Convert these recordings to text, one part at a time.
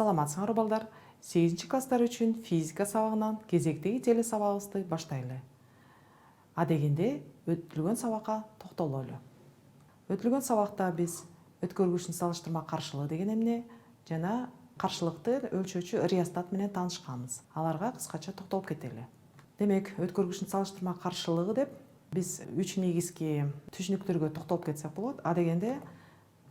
Саламатсыңар балдар. 8 класстар үчүн физика сабагынан кезектеги теле сабагыбызды баштайлы. Адегенде өтүлгөн сабакка токтололу. Өтүлгөн сабакта биз өткөргүчтүн салыштырма каршылыгы деген эмне жана каршылыкты өлчөөчү реостат менен таанышканбыз. Аларга кыскача токтолуп кетели. Демек, өткөргүчтүн салыштырма каршылыгы деп биз 3 негизги түшүнүктөргө токтолуп кетсек болот. Адегенде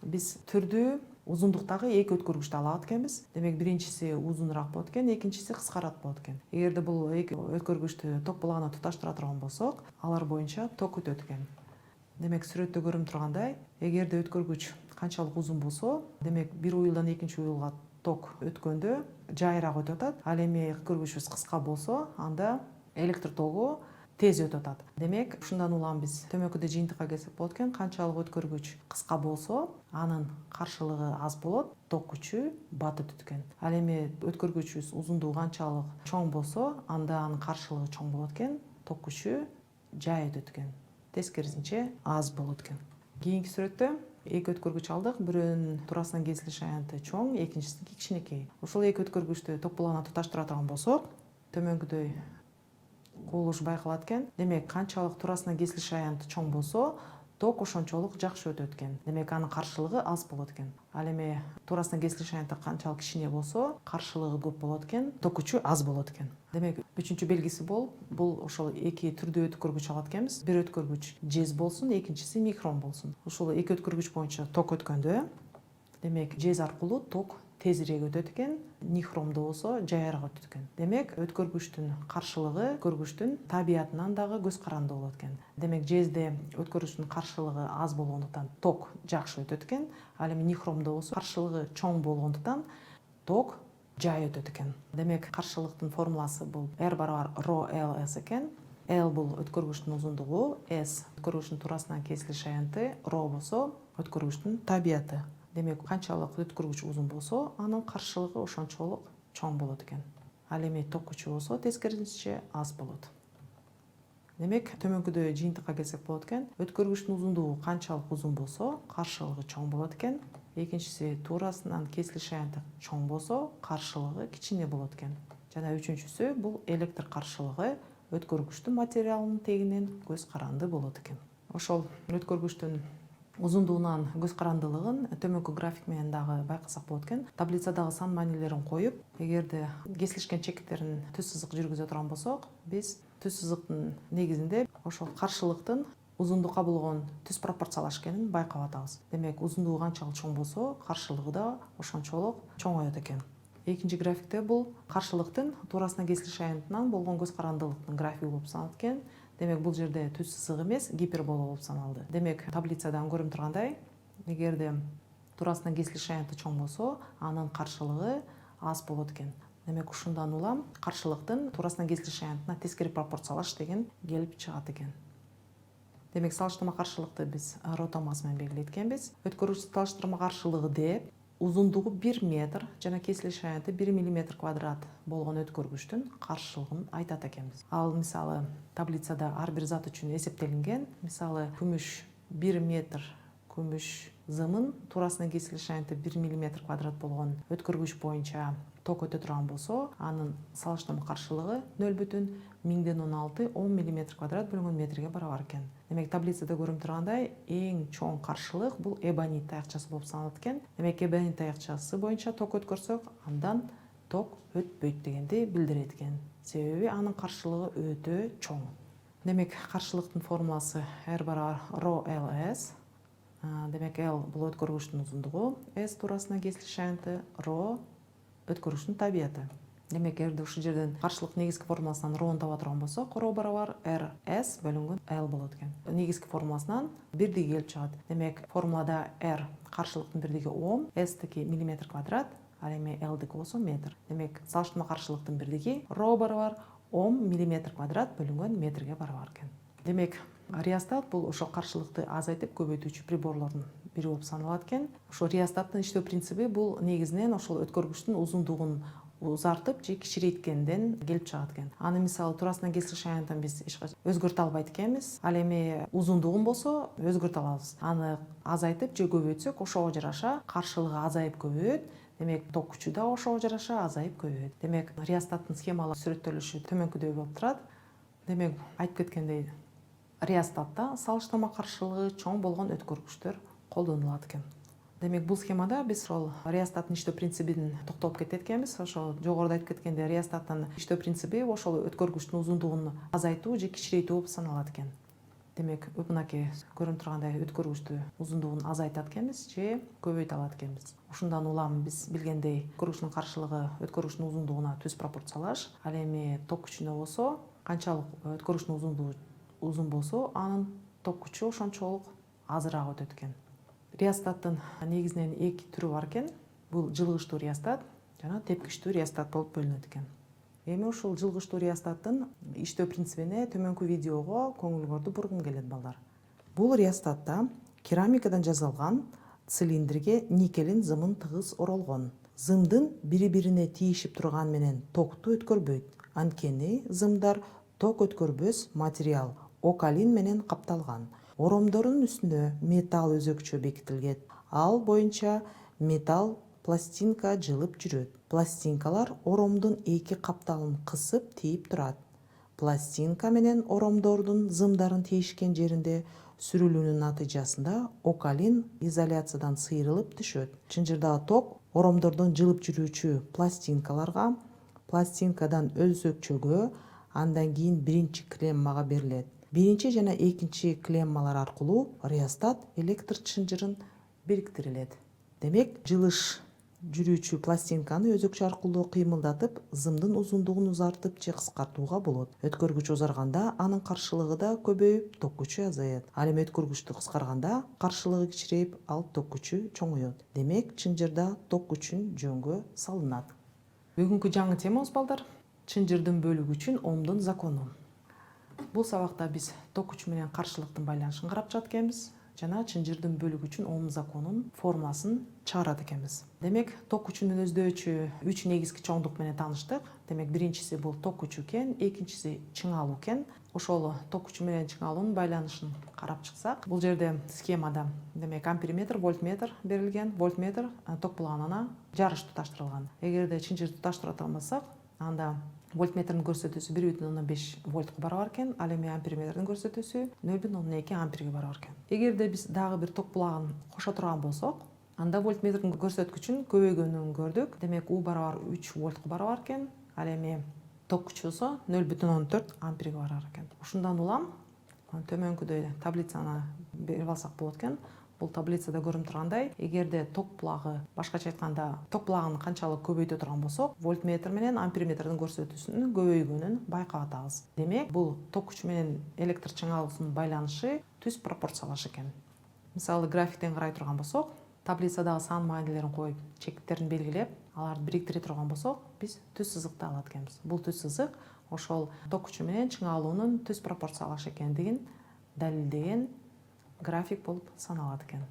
биз түрдүү узундуктагы эки өткөргүчтү алат экенбиз. Демек, биринчиси узунураак болот экен, экинчиси кыскараак болот экен. Эгерде бул эки өткөргүчтү ток булагына туташтыра турган болсок, алар боюнча ток өтөт экен. Демек, сүрөттө көрүнүп тургандай, эгерде өткөргүч канчалык узун болсо, демек бир уюлдан экинчи уюлга ток өткөндө жайыраак өтүп атат. Ал эми өткөргүчүбүз кыска болсо, анда электр тогу тез өтүп атат. Демек, ушундан улам биз төмөнкүдө жыйынтыкка келсек болот экен. Канчалык өткөргүч кыска болсо, анын каршылыгы аз болот, ток күчү бат өтөт экен. Ал эми өткөргүчүбүз узундугу канчалык чоң болсо, анда анын каршылыгы чоң болот экен, ток күчү жай өтөт экен. Тескерисинче аз болот экен. Кийинки сүрөттө эки өткөргүч алдык. Бирөөнүн туурасынан кесилиш аянты чоң, экинчисиники кичинекей. Ушул эки өткөргүчтү ток булагына туташтыра турган болсок, төмөнкүдөй кубулуш байкалат экен. Демек, канчалык туурасынан кесилиш аянты чоң болсо, ток ошончолук жакшы өтөт экен. Демек, анын каршылыгы аз болот экен. Ал эми туурасынан кесилиш аянты канчалык кичине болсо, каршылыгы көп болот экен, ток күчү аз болот экен. Демек, үчүнчү белгиси бул ошол эки түрдүү өткөргүч алат экенбиз. Бир өткөргүч жез болсун, экинчиси микрон болсун. Ушул эки өткөргүч боюнча ток өткөндө, демек, жез аркылуу ток тезирээк өтөт экен, нихромдо болсо жайыраак өтөт экен. Демек, өткөргүчтүн каршылыгы өткөргүчтүн табиятынан дагы көз каранды болот экен. Демек, жезде өткөргүчтүн каршылыгы аз болгондуктан ток жакшы өтөт экен. Ал эми нихромдо болсо каршылыгы чоң болгондуктан ток жай өтөт экен. Демек, каршылыктын формуласы бул R барабар ρLS экен. L бул өткөргүчтүн узундугу, S өткөргүчтүн туурасынан кесилиш аянты, ρ болсо өткөргүчтүн табияты. Демек, канчалык өткөргүч узун болсо, анын каршылыгы ошончолук чоң болот экен. Ал эми ток күчү болсо, тескерисинче аз болот. Демек, төмөнкүдөй жыйынтыкка келсек болот экен. Өткөргүчтүн узундугу канчалык узун болсо, каршылыгы чоң болот экен. Экинчиси туурасынан кесилиш аянты чоң болсо, каршылыгы кичине болот экен. Жана үчүнчүсү бул электр каршылыгы өткөргүчтүн материалынын тегинен көз каранды болот экен. Ошол өткөргүчтүн узундугунан көз карандылыгын төмөнкү график менен дагы байкасак болот экен. Таблицадагы сан маанилерин коюп, эгерде кесилишкен чекиттерин түз сызык жүргүзө турган болсок, биз түз сызыктын негизинде ошол каршылыктын узундукка болгон түз пропорциялаш экенин байкап атабыз. Демек, узундугу канчалык чоң болсо, каршылыгы да ошончолук чоңоет экен. Экинчи графикте бул каршылыктын туурасынан кесилиш аянтынан болгон көз карандылыктын графиги болуп саналат экен. Демек, бул жерде түз сызык эмес, гипербола болуп саналды. Демек, таблицадан көрүнүп тургандай, эгерде туурасынан кесилиш аянты чоң болсо, анын каршылыгы аз болот экен. Демек, ушундан улам каршылыктын туурасынан кесилиш аянтына тескери пропорциялаш деген келип чыгат экен. Демек, салыштырма каршылыкты биз ρ томасы менен белгилейт экенбиз. Өткөргүчтүн салыштырма каршылыгы деп узундугу 1 метр жана кесилиш аянты 1 миллиметр квадрат болгон өткөргүчтүн каршылыгын айтат экенбиз. Ал мисалы таблицада ар бир зат үчүн эсептелинген. Мисалы, күмүш 1 метр күмүш зымын туурасынан кесилиш аянты 1 миллиметр квадрат болгон өткөргүч боюнча ток өтө турган болсо, анын салыштырма каршылыгы 0,1016 10 миллиметр квадрат бөлүнгөн метрге барабар экен. Демек, таблицада көрүнүп тургандай, эң чоң каршылык бул эбонит таякчасы болуп саналат экен. Демек, эбонит таякчасы боюнча ток өткөрсөк, андан ток өтпөйт дегенди билдирет экен. Себеби анын каршылыгы өтө чоң. Демек, каршылыктын формуласы R барабар ρLS. Демек, L бул өткөргүчтүн узундугу, S туурасынан кесилиш аянты, ρ өткөргүчтүн табияты. Демек, эгерде ушул жерден каршылык негизги формуласынан ρ таба турган болсок, ρ барабар RS бөлүнгөн L болот экен. Негизги формуласынан бирдиги келип чыгат. Демек, формулада R каршылыктын бирдиги Ом, S-тики миллиметр квадрат, ал эми L-дики болсо метр. Демек, салыштырма каршылыктын бирдиги ρ барабар Ом миллиметр квадрат бөлүнгөн метрге барабар экен. Демек, реостат бул ошол каршылыкты азайтып көбөйтүүчү приборлордун бири болуп саналат экен. Ошол реостаттын иштөө принциби бул негизинен ошол өткөргүчтүн узундугун узартып же кичирейткенден келип чыгат экен. Аны мисалы туурасынан кесилиш аянтын биз өзгөртө албайт экенбиз. Ал эми узундугун болсо өзгөртө алабыз. Аны азайтып же көбөйтсөк, ошого жараша каршылыгы азайып көбөйөт. демек ток күчү да ошого жараша азайып көбөйөт. Демек реостаттын схемалык сүрөттөлүшү төмөнкүдөй болуп турат. Демек айтып кеткендей, реостатта салыштырма каршылыгы чоң болгон өткөргүчтөр колдонулат экен. Демек бул схемада биз ошол реостаттын иштөө принцибин токтолуп кетет экенбиз. Ошол жогоруда айтып кеткендей, реостаттын иштөө принциби ошол өткөргүчтүн узундугун азайтуу же кичирейтүү болуп саналат экен. Демек мынакей көрүнүп тургандай өткөргүчтү узундугун азайтат экенбиз же көбөйтө алат экенбиз. Ушундан улам биз билгендей, өткөргүчтүн каршылыгы өткөргүчтүн узундугуна түз пропорциялаш. Ал эми ток күчүнө болсо, канчалык өткөргүчтүн узундугу узун болсо, анын ток күчү ошончолук азыраак өтөт экен. Реостаттын негизинен эки түрү бар экен. Бул жылгычтуу реостат жана тепкичтүү реостат болуп бөлүнөт экен. Эми ушул жылгычтуу реостаттын иштөө принцибине төмөнкү видеого көңүлүңөрдү бургум келет балдар. Бул реостатта керамикадан жасалган цилиндрге никелин зымын тыгыз оролгон. Зымдын бири-бирине тийишип турган менен токту өткөрбөйт. Анткени зымдар ток өткөрбөс материал окалин менен капталган. Оромдордун үстүнө металл өзөкчө бекитилген. Ал боюнча металл пластинка жылып жүрөт. Пластинкалар оромдун эки капталын кысып тийип турат. Пластинка менен оромдордун зымдарын тийишкен жеринде сүрүлүүнүн натыйжасында окалин изоляциядан сыйрылып түшөт. Чынжырдагы ток оромдордон жылып жүрүүчү пластинкаларга, пластинкадан өзөкчөгө, андан кийин биринчи клеммага берилет. Биринчи жана экинчи клеммалар аркылуу реостат электр чынжырын бириктирилет. Демек, жылыш жүрүүчү пластинканы өзөкчө аркылуу кыймылдатып, зымдын узундугун узартып же кыскартууга болот. Өткөргүч узарганда анын каршылыгы да көбөйүп, ток күчү азаят. Ал эми өткөргүчтү кыскарганда каршылыгы кичирейип, ал ток күчү чоңоет. Демек, чынжырда ток күчүн жөнгө салынат. Бүгүнкү жаңы темабыз балдар, чынжырдын бөлүгүчүн Омдун закону. Бул сабакта биз ток күчү менен каршылыктын байланышын карап жатат экенбиз жана чынжырдын бөлүгүчүн Ом законунун формуласын чыгарат экенбиз. Демек, ток күчүнүн өздөөчү 3 негизги чоңдук менен тааныштык. Демек, биринчиси бул ток күчү экен, экинчиси чыңалуу экен. Ошол ток күчү менен чыңалуунун байланышын карап чыксак, бул жерде схемада демек амперметр, вольтметр берилген. Вольтметр ток булагына жарыш туташтырылган. Эгерде чынжыр туташтыра турсак, анда вольтметрдин көрсөтүүсү 1,5 вольтко барабар экен, ал эми амперметрдин көрсөтүүсү 0,2 амперге барабар экен. Эгерде биз дагы бир ток булагын кошо турган болсок, анда вольтметрдин көрсөткүчүн көбөйгөнүн көрдүк. Демек, U барабар 3 вольтко барабар экен, ал эми ток күчүсү 0,4 амперге барар экен. Ушундан улам төмөнкүдөй таблицаны берип алсак болот экен. Бул таблицада көрүнүп тургандай, эгерде ток булагы, башкача айтканда, ток булагын канчалык көбөйтө турган болсок, вольтметр менен амперметрдин көрсөтүүсүнүн көбөйгөнүн байкап атабыз. Демек, бул ток күчү менен электр чыңалуусунун байланышы түз пропорциялаш экен. Мисалы, графиктен карай турган болсок, таблицадагы сан маанилерин коюп, чекиттерин белгилеп, аларды бириктире турган болсок, биз түз сызыкты алат экенбиз. Бул түз сызык ошол ток күчү менен чыңалуунун түз пропорциялаш экендигин далилдеген график болуп саналат экен.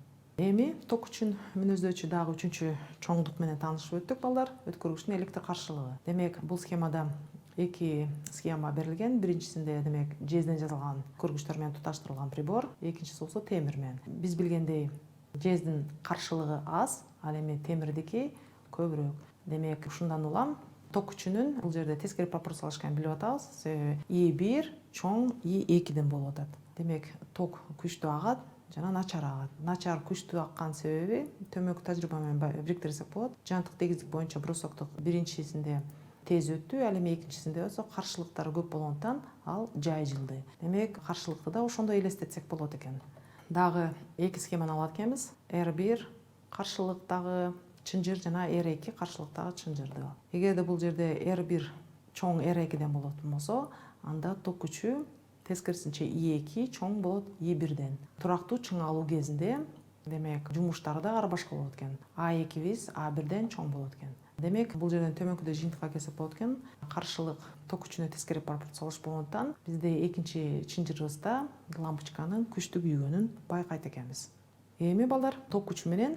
Эми ток күчүн мүнөздөчү дагы үчүнчү чоңдук менен таанышып өттүк балдар, өткөргүчтүн электр каршылыгы. Демек, бул схемада эки схема берилген. Биринчисинде демек жезден жасалган өткөргүчтөр менен туташтырылган прибор, экинчиси болсо темир менен. Биз билгендей, жездин каршылыгы аз, ал эми темирдики көбүрөөк. Демек, ушундан улам ток күчүнүн бул жерде тескери пропорциялашканын билип атабыз. Себеби I1 чоң I2ден болуп атат. Демек, ток күчтүү агат жана начар агат. Начар күчтүү аккан себеби төмөнкү тажрыйба менен бириктирсек болот. Жантык тегиздик боюнча брусоктук биринчисинде тез өттү, ал эми экинчисинде болсо каршылыктары көп болгондуктан ал жай жылды. Демек, каршылыкты да ошондой элестетсек болот экен. Дагы эки схеманы алат экенбиз. R1 каршылыктагы чынжыр жана R2 каршылыктагы чынжырды. Эгерде бул жерде R1 чоң R2ден болотун болсо, анда ток күчү тескерисинче I2 чоң болот I1ден. Турактуу чыңалуу кезинде, демек, жумуштары да ар башка болот экен. A2биз A1ден чоң болот экен. Демек, бул жерден төмөнкүдөй жыйынтыкка келсек болот экен. Каршылык ток күчүнө тескери пропорциялаш болгондуктан, бизде экинчи чынжырыбызда лампочканын күчтүү күйгөнүн байкайт экенбиз. Эми балдар, ток күчү менен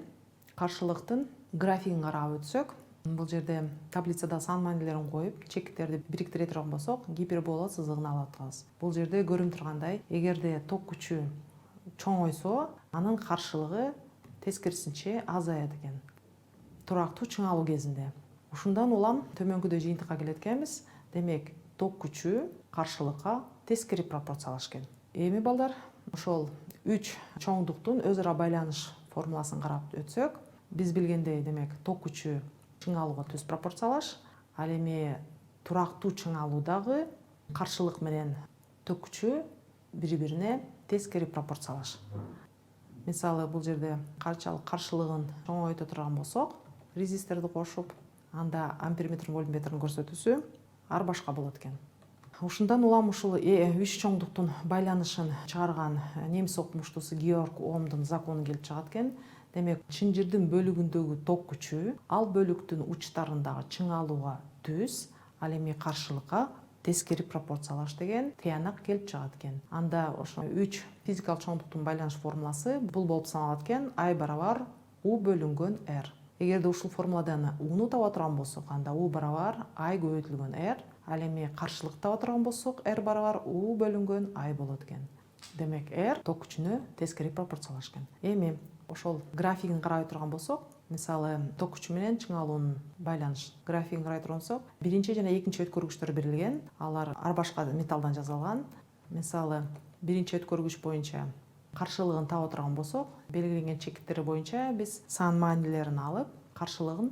каршылыктын графигин карап өтсөк, бул жерде таблицада сан маанилерин коюп, чекиттерди бириктире турган болсок, гипербола сызыгын алып атабыз. Бул жерде көрүнүп тургандай, эгерде ток күчү чоңойсо, анын каршылыгы тескерисинче азаят экен. турактуу чың алуу кезинде. Ушундан улам төмөнкүдө жыйынтыкка келет экенбиз. Демек, ток күчү каршылыкка тескери пропорциялаш экен. Эми балдар, ошол 3 чоңдуктун өз ара байланыш формуласын карап өтсөк, биз билгендей, демек, ток күчү чың алууга түз пропорциялаш. Ал эми турактуу чың алуудагы каршылык менен ток күчү бири-бирине тескери пропорциялаш. Мисалы, бул жерде канчалык каршылыгын чоңойто турган болсок, резисторду кошуп, анда амперметр, вольтметрдин көрсөтүүсү ар башка болот экен. Ушундан улам ушул 3 чоңдуктун байланышын чыгарган немис окумуштуусу Георг Омдун закону келип чыгат экен. Демек, чынжырдын бөлүгүндөгү ток күчү ал бөлүктүн учтарындагы чың алууга түз, ал эми каршылыкка тескери пропорциялаш деген тыянак келип чыгат экен. Анда ошо 3 физикалык чоңдуктун байланыш формуласы бул болуп саналат экен: I барабар U бөлүнгөн R. Эгерде ушул формуладан U'ну таба турган болсок, анда U барабар I көбөйтүлгөн R. Ал эми каршылык таба турган болсок, R барабар U бөлүнгөн I болот экен. Демек, R ток күчүнө тескери пропорциялаш экен. Эми ошол графигин карай турган болсок, мисалы, ток күчү менен чың алуунун байланыш графигин карай турган болсок, биринчи жана экинчи өткөргүчтөр берилген. Алар ар башка металлдан жасалган. Мисалы, биринчи өткөргүч боюнча каршылыгын таба турган болсок, белгиленген чекиттери боюнча биз сан маанилерин алып, каршылыгын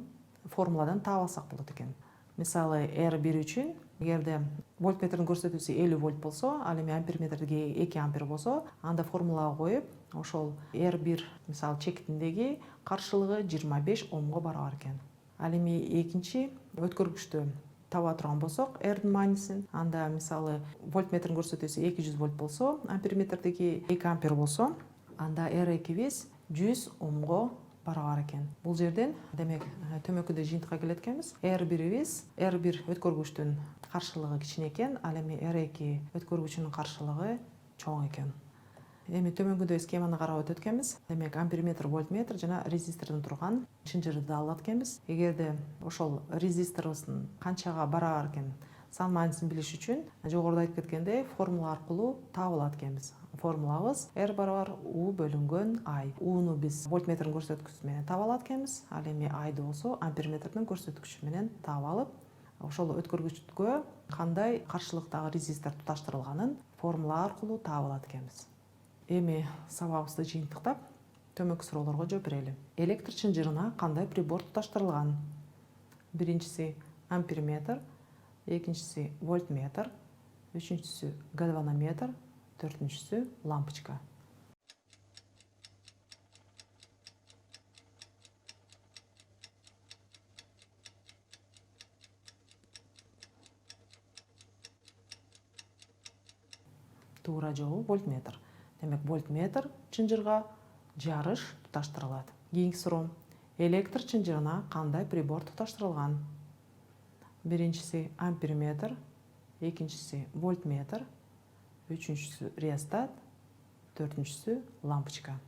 формуладан таап алсак болот экен. Мисалы, R1 үчүн эгерде вольтметрдин көрсөтүүсү 50 вольт болсо, ал эми амперметрдеги 2 ампер болсо, анда формулага коюп, ошол R1 мисалы чекитиндеги каршылыгы 25 омго барабар экен. Ал эми экинчи өткөргүчтү таба турган болсок, R-дин маанисин, анда мисалы вольтметрдин көрсөтүүсү 200 вольт болсо, амперметрдеги 2 ампер болсо, анда R2биз 100 омго барабар экен. Бул жерден, демек, төмөнкүдө жыйынтыкка келет экенбиз. R1 өткөргүчтүн каршылыгы кичине экен, ал эми R2 өткөргүчүнүн каршылыгы чоң экен. Эми төмөнкүдө схеманы карап өтөт экенбиз. Демек, амперметр, вольтметр жана резистордун турган чынжырды алат экенбиз. Эгерде ошол резисторубуздун канчага барабар экен сан маанисин билиш үчүн, жогоруда айтып кеткендей, формула аркылуу таап алат экенбиз. Формулабыз R барабар U бөлүнгөн I. U'ну биз вольтметрдин көрсөткүчүсү менен таап алат экенбиз. Ал эми I'ды болсо амперметрдин көрсөткүчүсү менен таап алып, ошол өткөргүчкө кандай каршылыктагы резистор туташтырылганын формула аркылуу таап алат экенбиз. Эми сабагыбызды жыйынтыктап, төмөнкү суроолорго жооп берели. Электр чынжырына кандай прибор туташтырылган? Биринчиси амперметр, экинчиси вольтметр, үчүнчүсү гальванометр, төртүнчүсү лампочка. Туура жообу вольтметр. Демек, вольтметр чынжырга жарыш туташтырылат. Кийинки суроо. Электр чынжырына кандай прибор туташтырылган? Биринчиси амперметр, экинчиси вольтметр, үчүнчүсү реостат, төртүнчүсү лампочка.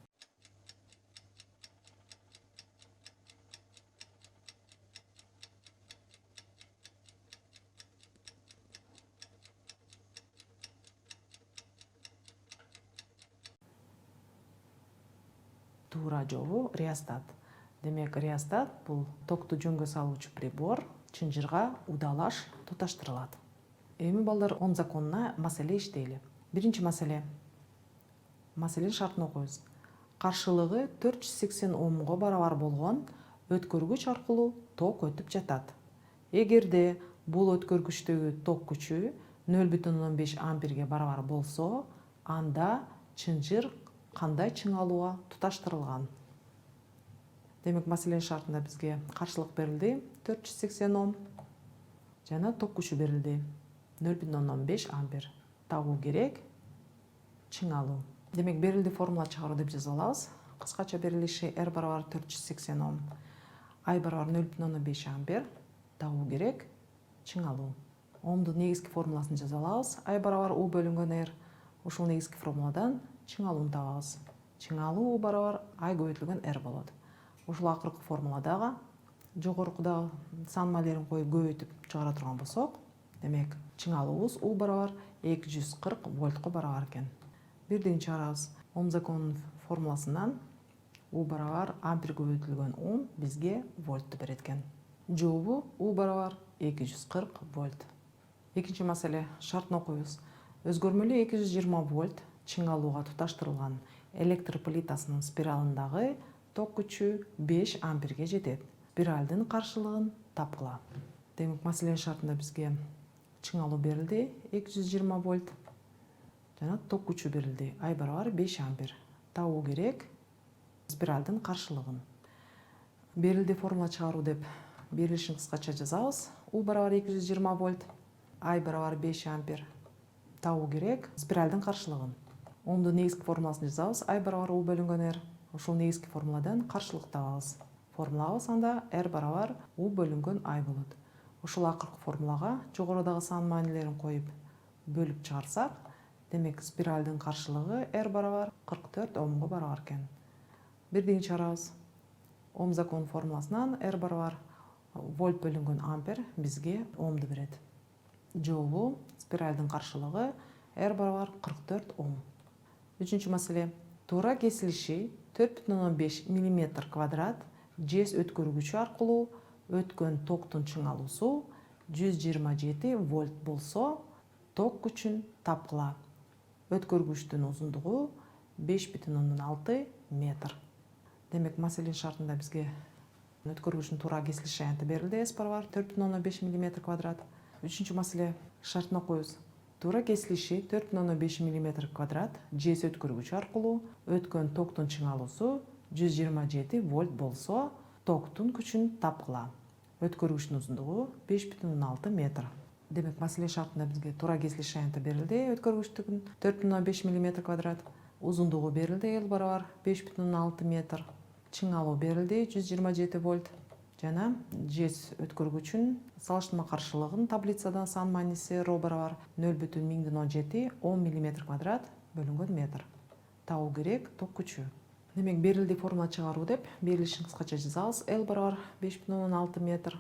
Туура жообу реостат. Демек, реостат бул токту жөнгө салуучу прибор, чынжырга удалаш туташтырылат. Эми балдар, Ом законуна маселе иштейли. Биринчи маселе. Маселенин шартын окуйбуз. Каршылыгы 480 омго барабар болгон өткөргүч аркылуу ток өтүп жатат. Эгерде бул өткөргүчтөгү ток күчү 0,5 амперге барабар болсо, анда чынжыр кандай чың алууга туташтырылган? Демек, маселенин шартында бизге каршылык берилди 480 ом жана ток күчү берилди 0,5 ампер. Табуу керек чың алуу. Демек, берилди формула чыгаруу деп жазып алабыз. Кыскача берилиши R барабар 480 ом, I барабар 0,5 ампер. Табуу керек чың алуу. Омдун негизги формуласын жазып алабыз. I барабар U бөлүнгөн R. Ушул негизги формуладан чың алууну табабыз. Чың алуу U барабар I көбөйтүлгөн R болот. Ушул акыркы формуладагы жогоркудагы сан маанилерин коюп көбөйтүп чыгара турган болсок, демек, чың алуубуз U барабар 240 вольтко барабар экен. Бирдигин чыгарабыз. Ом законунун формуласынан U барабар ампер көбөйтүлгөн ом бизге вольтту берет экен. Жообу U барабар 240 вольт. Экинчи маселе шартын окуйбуз. Өзгөрмөлүү 220 вольт чың алууга туташтырылган электр плитасынын спиралындагы ток күчү 5 амперге жетет. Спиралдын каршылыгын тапкыла. Демек маселенин шартында бизге чың алуу берилди 220 вольт жана ток күчү берилди I барабар 5 ампер. Табуу керек спиралдын каршылыгын. Берилди формула чыгаруу деп берилишин кыскача жазабыз. U барабар 220 вольт, I барабар 5 ампер. Табуу керек спиралдын каршылыгын. Омдун негизги формуласын жазабыз. I барабар U бөлүнгөн R. Ушул негизги формуладан каршылык табабыз. Формулабыз анда R барабар U бөлүнгөн I болот. Ушул акыркы формулага жогорудагы сан маанилерин коюп бөлүп чыгарсак, демек спиралдын каршылыгы R барабар 44 омго барабар экен. Бирден чыгарабыз. Ом законунун формуласынан R барабар вольт бөлүнгөн ампер бизге омду берет. Жообу спиралдын каршылыгы R барабар 44 ом. Үчүнчү маселе. Туура кесилиши 4,5 мм квадрат жез өткөргүчү аркылуу өткөн токтун чың алуусу 127 вольт болсо, ток күчүн тапкыла. Өткөргүчтүн узундугу 5,6 метр. Демек маселенин шартында бизге өткөргүчтүн туура кесилиши аянты берилди. S барабар 4,5 мм квадрат. Үчүнчү маселе шартын окуйбуз. Туура кесилиши 4,5 мм квадрат жез өткөргүчү аркылуу өткөн токтун чың алуусу 127 вольт болсо, токтун күчүн тапкыла. Өткөргүчтүн узундугу 5,6 метр. Демек маселенин шартында бизге туура кесилиши аянты берилди. Өткөргүчтүн 4,5 мм квадрат, узундугу берилди L барабар 5,6 метр. Чың алуу берилди 127 вольт жана жез өткөргүчүн салыштырма каршылыгын таблицадан сан мааниси ρ барабар 0,1017 10 мм квадрат бөлүнгөн метр. Табуу керек ток күчү. Демек берилди формула чыгаруу деп берилишин кыскача жазабыз. L барабар 5,6 метр,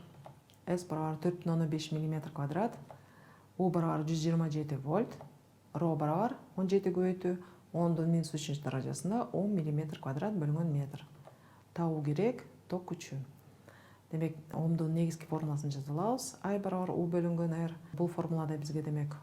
S барабар 4,5 мм квадрат, U барабар 127 вольт, ρ барабар 17 көбөйтүү 10⁻³ даражасында 10 мм квадрат бөлүнгөн метр. Табуу керек ток күчү. Демек омдун негизги формуласын жазалабыз. I барабар U бөлүнгөн R. Бул формулада бизге демек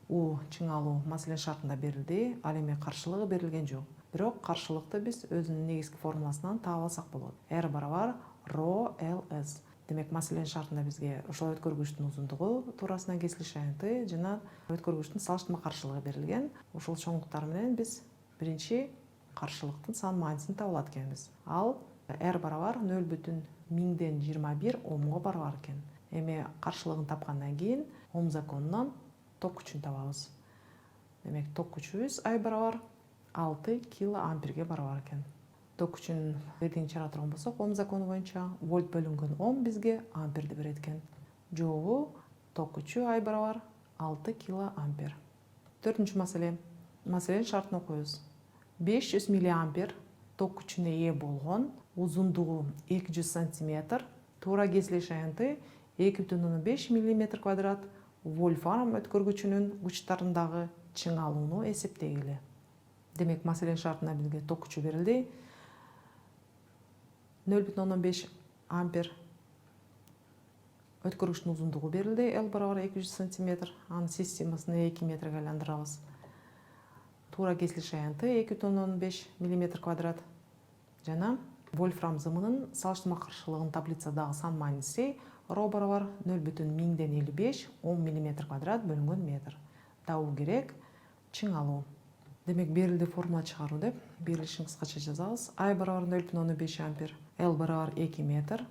U чың алуу маселенин шартында берилди, ал эми каршылыгы берилген жок. Бирок каршылыкты биз өзүнүн негизги формуласынан таап алсак болот. R барабар ρ LS. Демек маселенин шартында бизге ошол өткөргүчтүн узундугу туурасынан кесилиши аянты жана өткөргүчтүн салыштырма каршылыгы берилген. Ушул чоңдуктар менен биз биринчи каршылыктын сан маанисин таба алат экенбиз. Ал R барабар 0,1021 омго барабар экен. Эми каршылыгын тапкандан кийин ом законунан ток күчүн табабыз. Демек ток күчүбүз I барабар 6 килоамперге барабар экен. Ток күчүн бирден чыгара турган болсок, ом закону боюнча вольт бөлүнгөн ом бизге амперди берет экен. Жообу ток күчү I барабар 6 килоампер. Төртүнчү маселе. Маселенин шартын окуйбуз. 500 миллиампер ток күчүнө ээ болгон, узундугу 200 см, туура кесилиш аянты 2,5 мм квадрат вольфрам өткөргүчүнүн учтарындагы чың алууну эсептегиле. Демек маселенин шартында бизге ток күчү берилди 0,5 ампер. Өткөргүчтүн узундугу берилди L барабар 200 см. Анын системасын 2 метрге айландырабыз. Туура кесилиш аянты 2,5 мм квадрат жана вольфрам зымынын салыштырма каршылыгынын таблицадагы сан мааниси ρ барабар 0,1055 10 мм квадрат бөлүнгөн метр. Табуу керек чың алуу. Демек берилди формула чыгаруу деп берилишин кыскача жазабыз. I барабар 0,15 ампер, L барабар 2 метр,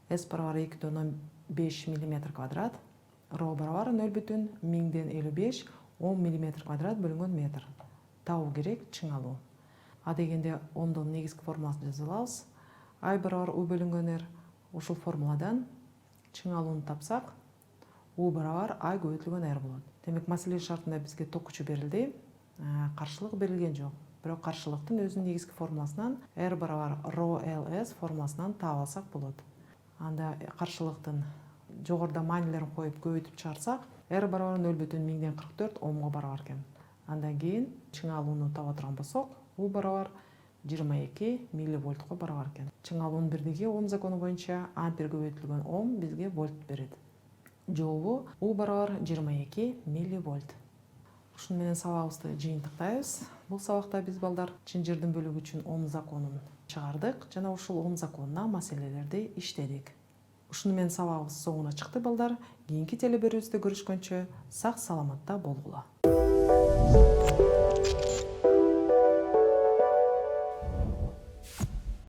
S барабар 2,5 мм квадрат, ρ барабар 0,1055 10 мм квадрат бөлүнгөн метр. Табуу керек чың алуу. А дегенде омдун негизги формуласын жазалабыз. I барабар U бөлүнгөн R. Ушул формуладан чың алууну тапсак, U барабар I көбөйтүлгөн R болот. Демек маселенин шартында бизге ток күчү берилди, каршылык берилген жок. Бирок каршылыктын өзүнүн негизги формуласынан R барабар ρ LS формуласынан таап алсак болот. Анда каршылыктын жогоруда маанилерин коюп көбөйтүп чыгарсак, R барабар 0,1044 омго барабар экен. Андан кийин чың алууну таба турган болсок, U барабар 22 милливольтко барабар экен. Чыңалуунун бирдиги Ом закону боюнча амперге көбөйтүлгөн Ом бизге вольт берет. Жообу U барабар 22 милливольт. Ушуну менен сабагыбызды жыйынтыктайбыз. Бул сабакта биз балдар чын жырдын бөлүгү үчүн Ом законун чыгардык жана ушул Ом законуна маселелерди иштедик. Ушуну менен сабагыбыз соңуна чыкты балдар. Кийинки телеберүүбүздө көрүшкөнчө сак саламатта болгула.